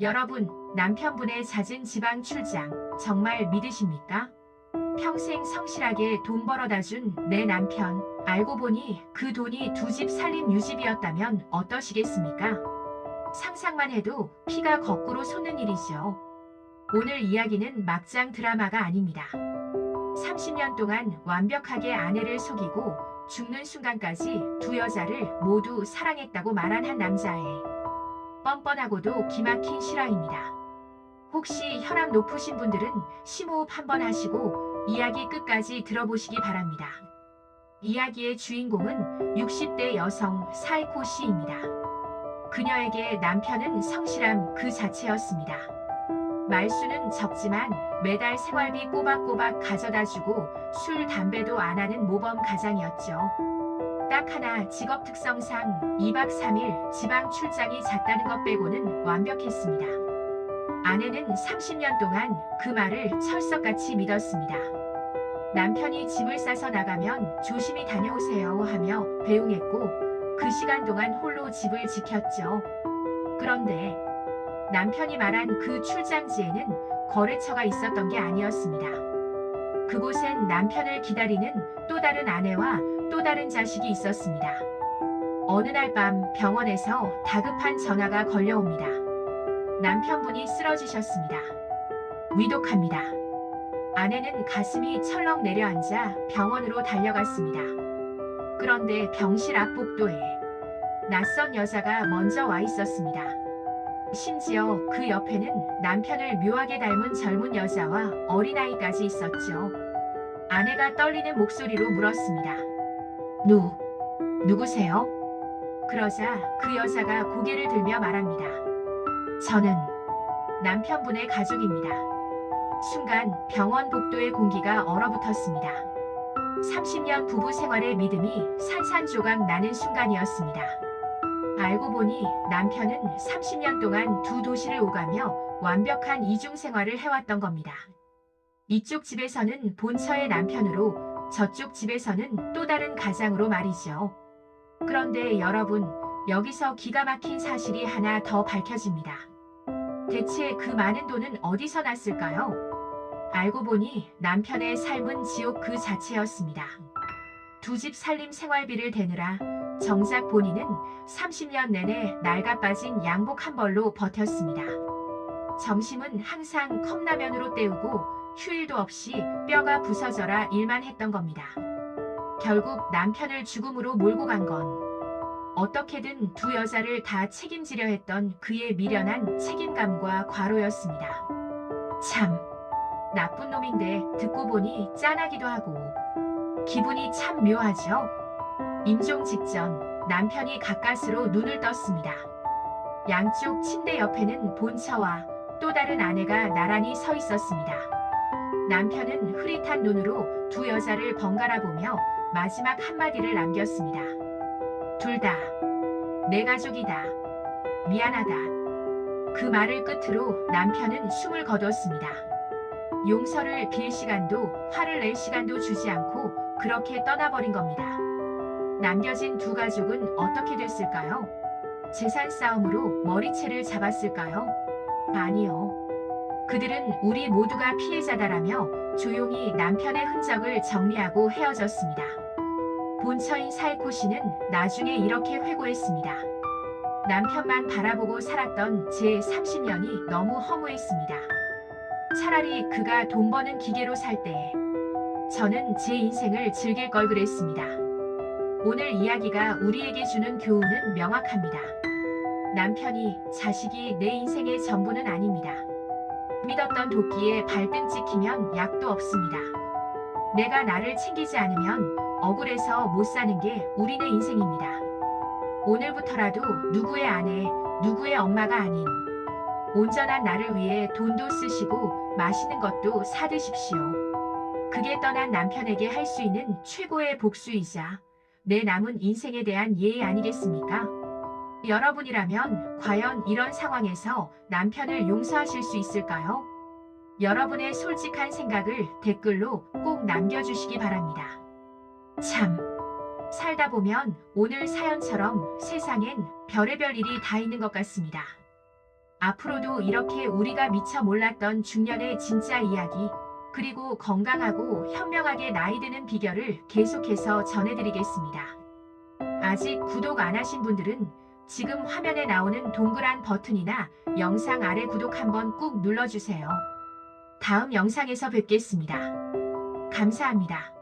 여러분, 남편분의 잦은 지방 출장 정말 믿으십니까? 평생 성실하게 돈 벌어다 준 내 남편. 알고 보니 그 돈이 두 집 살림 유지비였다면 어떠시겠습니까? 상상만 해도 피가 거꾸로 솟는 일이죠. 오늘 이야기는 막장 드라마가 아닙니다. 30년 동안 완벽하게 아내를 속이고 죽는 순간까지 두 여자를 모두 사랑했다고 말한 한 남자의 뻔뻔하고도 기막힌 실화입니다. 혹시 혈압 높으신 분들은 심호흡 한번 하시고 이야기 끝까지 들어보시기 바랍니다. 이야기의 주인공은 60대 여성 사이코 씨입니다. 그녀에게 남편은 성실함 그 자체였습니다. 말수는 적지만 매달 생활비 꼬박꼬박 가져다주고 술, 담배도 안 하는 모범 가장이었죠. 딱 하나 직업 특성상 2박 3일 지방 출장이 잦다는 것 빼고는 완벽했습니다. 아내는 30년 동안 그 말을 철석같이 믿었습니다. 남편이 짐을 싸서 나가면 조심히 다녀오세요 하며 배웅했고 그 시간 동안 홀로 집을 지켰죠. 그런데 남편이 말한 그 출장지에는 거래처가 있었던 게 아니었습니다. 그곳엔 남편을 기다리는 또 다른 아내와 또 다른 자식이 있었습니다. 어느 날 밤 병원에서 다급한 전화가 걸려옵니다. 남편분이 쓰러지셨습니다. 위독합니다. 아내는 가슴이 철렁 내려앉아 병원으로 달려갔습니다. 그런데 병실 앞 복도에 낯선 여자가 먼저 와 있었습니다. 심지어 그 옆에는 남편을 묘하게 닮은 젊은 여자와 어린아이까지 있었죠. 아내가 떨리는 목소리로 물었습니다. 누구세요? 그러자 그 여자가 고개를 들며 말합니다. 저는 남편분의 가족입니다. 순간 병원 복도의 공기가 얼어붙었습니다. 30년 부부 생활의 믿음이 산산조각 나는 순간이었습니다. 알고 보니 남편은 30년 동안 두 도시를 오가며 완벽한 이중 생활을 해왔던 겁니다. 이쪽 집에서는 본처의 남편으로 저쪽 집에서는 또 다른 가장으로 말이죠. 그런데 여러분, 여기서 기가 막힌 사실이 하나 더 밝혀집니다. 대체 그 많은 돈은 어디서 났을까요? 알고 보니 남편의 삶은 지옥 그 자체였습니다. 두 집 살림 생활비를 대느라 정작 본인은 30년 내내 낡아 빠진 양복 한 벌로 버텼습니다. 점심은 항상 컵라면으로 때우고 휴일도 없이 뼈가 부서져라 일만 했던 겁니다. 결국 남편을 죽음으로 몰고 간 건 어떻게든 두 여자를 다 책임지려 했던 그의 미련한 책임감과 과로였습니다. 참, 나쁜 놈인데 듣고 보니 짠하기도 하고 기분이 참 묘하죠? 임종 직전 남편이 가까스로 눈을 떴습니다. 양쪽 침대 옆에는 본처와 또 다른 아내가 나란히 서 있었습니다. 남편은 흐릿한 눈으로 두 여자를 번갈아 보며 마지막 한마디를 남겼습니다. 둘 다 내 가족이다. 미안하다. 그 말을 끝으로 남편은 숨을 거뒀습니다. 용서를 빌 시간도 화를 낼 시간도 주지 않고 그렇게 떠나버린 겁니다. 남겨진 두 가족은 어떻게 됐을까요? 재산 싸움으로 머리채를 잡았을까요? 아니요. 그들은 우리 모두가 피해자다라며 조용히 남편의 흔적을 정리하고 헤어졌습니다. 본처인 사이코 씨는 나중에 이렇게 회고했습니다. 남편만 바라보고 살았던 제 30년이 너무 허무했습니다. 차라리 그가 돈 버는 기계로 살 때 저는 제 인생을 즐길 걸 그랬습니다. 오늘 이야기가 우리에게 주는 교훈은 명확합니다. 남편이, 자식이 내 인생의 전부는 아닙니다. 믿었던 도끼에 발등 찍히면 약도 없습니다. 내가 나를 챙기지 않으면 억울해서 못 사는 게 우리네 인생입니다. 오늘부터라도 누구의 아내, 누구의 엄마가 아닌 온전한 나를 위해 돈도 쓰시고 맛있는 것도 사드십시오. 그게 떠난 남편에게 할 수 있는 최고의 복수이자 내 남은 인생에 대한 예의 아니겠습니까? 여러분이라면 과연 이런 상황에서 남편을 용서하실 수 있을까요? 여러분의 솔직한 생각을 댓글로 꼭 남겨주시기 바랍니다. 참, 살다 보면 오늘 사연처럼 세상엔 별의별 일이 다 있는 것 같습니다. 앞으로도 이렇게 우리가 미처 몰랐던 중년의 진짜 이야기, 그리고 건강하고 현명하게 나이 드는 비결을 계속해서 전해드리겠습니다. 아직 구독 안 하신 분들은 지금 화면에 나오는 동그란 버튼이나 영상 아래 구독 한번 꾹 눌러주세요. 다음 영상에서 뵙겠습니다. 감사합니다.